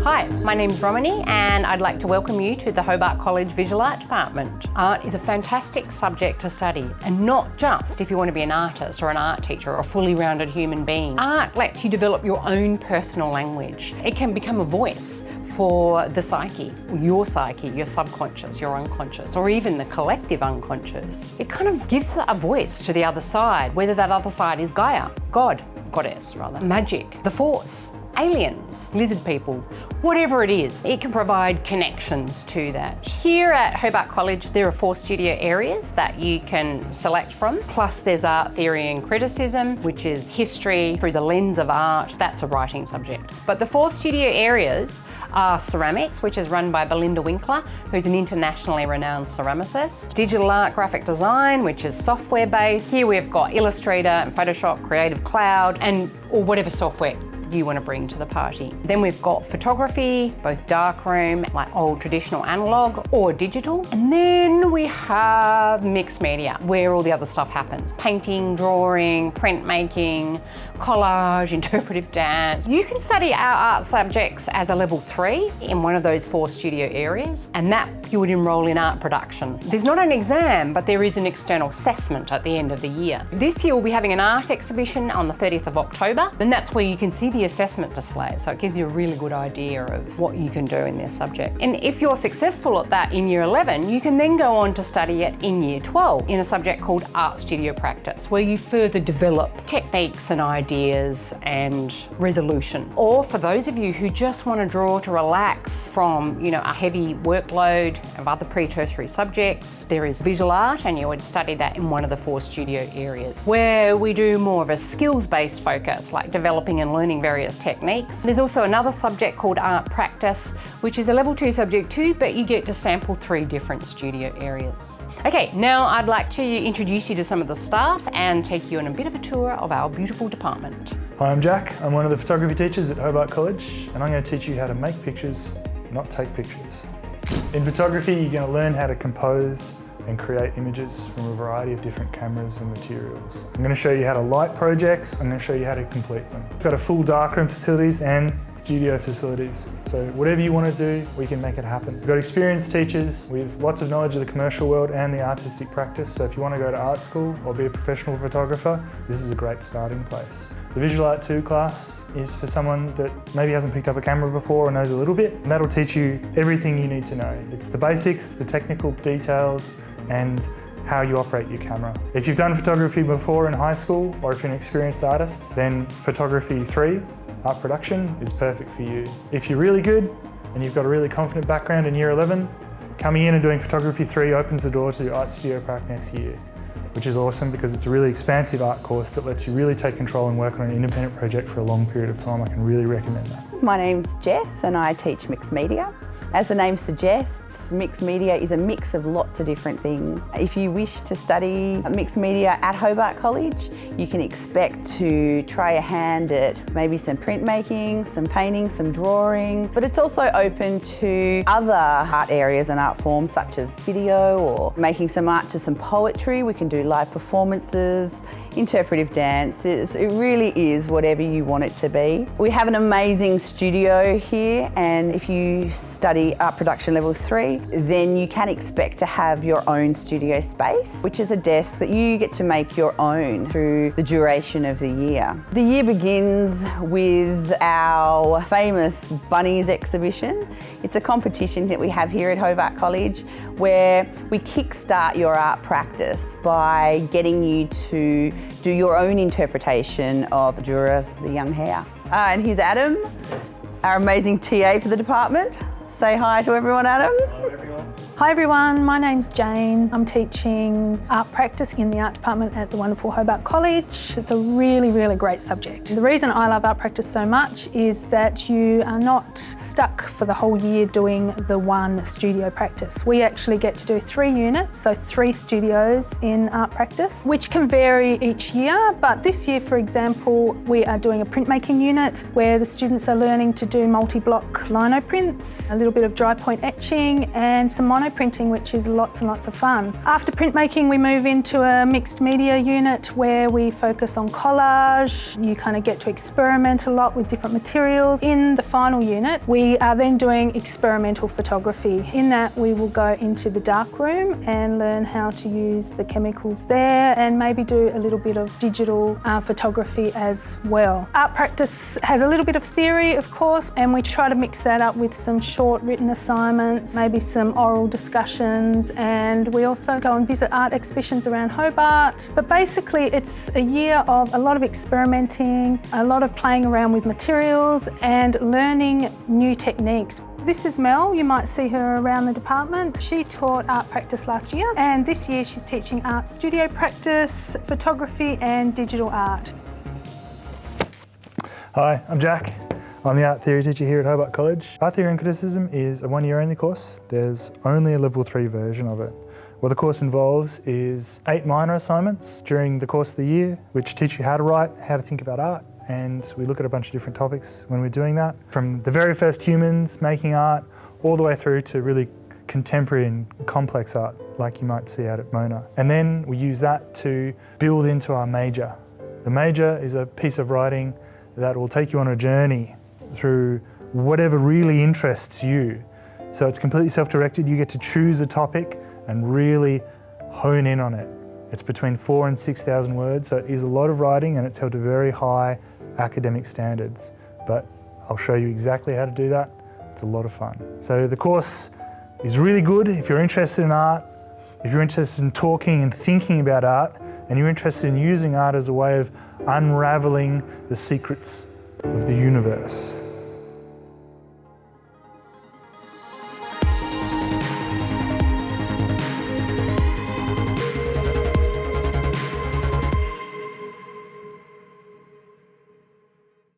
Hi, my name's Romany and I'd like to welcome you to the Hobart College Visual Art Department. Art is a fantastic subject to study, and not just if you want to be an artist or an art teacher or a fully rounded human being. Art lets you develop your own personal language. It can become a voice for the psyche, your subconscious, your unconscious, or even the collective unconscious. It kind of gives a voice to the other side, whether that other side is Gaia, God, goddess rather, magic, the force, aliens, lizard people, whatever it is, it can provide connections to that. Here at Hobart College, there are 4 studio areas that you can select from. Plus there's art theory and criticism, which is history through the lens of art. That's a writing subject. But the 4 studio areas are ceramics, which is run by Belinda Winkler, who's an internationally renowned ceramicist. Digital art, graphic design, which is software based. Here we've got Illustrator and Photoshop, Creative Cloud, or whatever software you want to bring to the party. Then we've got photography, both darkroom, like old traditional analog or digital. And then we have mixed media, where all the other stuff happens. Painting, drawing, printmaking, collage, interpretive dance. You can study our art subjects as a level 3 in one of those 4 studio areas, and that you would enroll in art production. There's not an exam, but there is an external assessment at the end of the year. This year we'll be having an art exhibition on the 30th of October, and that's where you can see the assessment display, so it gives you a really good idea of what you can do in this subject. And if you're successful at that in year 11, you can then go on to study it in year 12 in a subject called Art Studio Practice, where you further develop techniques and ideas and resolution. Or for those of you who just want to draw to relax from, a heavy workload of other pre-tertiary subjects, there is visual art, and you would study that in one of the 4 studio areas, where we do more of a skills-based focus, like developing and learning various techniques. There's also another subject called Art Practice, which is a level 2 subject too, but you get to sample 3 different studio areas. Okay, now I'd like to introduce you to some of the staff and take you on a bit of a tour of our beautiful department. Hi, I'm Jack. I'm one of the photography teachers at Hobart College, and I'm going to teach you how to make pictures, not take pictures. In photography, you're going to learn how to compose and create images from a variety of different cameras and materials. I'm going to show you how to light projects. I'm going to show you how to complete them. We've got a full darkroom facilities and studio facilities. So whatever you want to do, we can make it happen. We've got experienced teachers with lots of knowledge of the commercial world and the artistic practice. So if you want to go to art school or be a professional photographer, this is a great starting place. The Visual Art 2 class is for someone that maybe hasn't picked up a camera before or knows a little bit, and that'll teach you everything you need to know. It's the basics, the technical details, and how you operate your camera. If you've done photography before in high school, or if you're an experienced artist, then Photography 3, Art Production, is perfect for you. If you're really good and you've got a really confident background in year 11, coming in and doing Photography 3 opens the door to Art Studio Prac next year, which is awesome because it's a really expansive art course that lets you really take control and work on an independent project for a long period of time. I can really recommend that. My name's Jess and I teach mixed media. As the name suggests, mixed media is a mix of lots of different things. If you wish to study mixed media at Hobart College, you can expect to try a hand at maybe some printmaking, some painting, some drawing, but it's also open to other art areas and art forms such as video or making some art to some poetry. We can do live performances, interpretive dances. It really is whatever you want it to be. We have an amazing studio here, and if you study Art Production Level 3, then you can expect to have your own studio space, which is a desk that you get to make your own through the duration of the year. The year begins with our famous Bunnies exhibition. It's a competition that we have here at Hobart College where we kickstart your art practice by getting you to do your own interpretation of Dura's The Young Hare. And here's Adam, our amazing TA for the department. Say hi to everyone, Adam. Hello, everyone. Hi everyone, my name's Jane. I'm teaching art practice in the art department at the wonderful Hobart College. It's a really, really great subject. The reason I love art practice so much is that you are not stuck for the whole year doing the one studio practice. We actually get to do 3 units, so 3 studios in art practice, which can vary each year. But this year, for example, we are doing a printmaking unit where the students are learning to do multi-block lino prints, a little bit of dry point etching and some mono snow printing, which is lots and lots of fun. After printmaking, we move into a mixed media unit where we focus on collage. You kind of get to experiment a lot with different materials. In the final unit, we are then doing experimental photography. In that, we will go into the darkroom and learn how to use the chemicals there and maybe do a little bit of digital photography as well. Art practice has a little bit of theory, of course, and we try to mix that up with some short written assignments, maybe some oral discussions, and we also go and visit art exhibitions around Hobart. But basically it's a year of a lot of experimenting, a lot of playing around with materials and learning new techniques. This is Mel, you might see her around the department. She taught art practice last year, and this year she's teaching art studio practice, photography and digital art. Hi, I'm Jack. I'm the art theory teacher here at Hobart College. Art theory and criticism is a one-year only course. There's only a level 3 version of it. What the course involves is 8 minor assignments during the course of the year, which teach you how to write, how to think about art, and we look at a bunch of different topics when we're doing that. From the very first humans making art, all the way through to really contemporary and complex art, like you might see out at Mona. And then we use that to build into our major. The major is a piece of writing that will take you on a journey through whatever really interests you. So it's completely self-directed. You get to choose a topic and really hone in on it. It's between 4,000 and 6,000 words, so it is a lot of writing and it's held to very high academic standards. But I'll show you exactly how to do that. It's a lot of fun. So the course is really good if you're interested in art, if you're interested in talking and thinking about art, and you're interested in using art as a way of unraveling the secrets of the universe.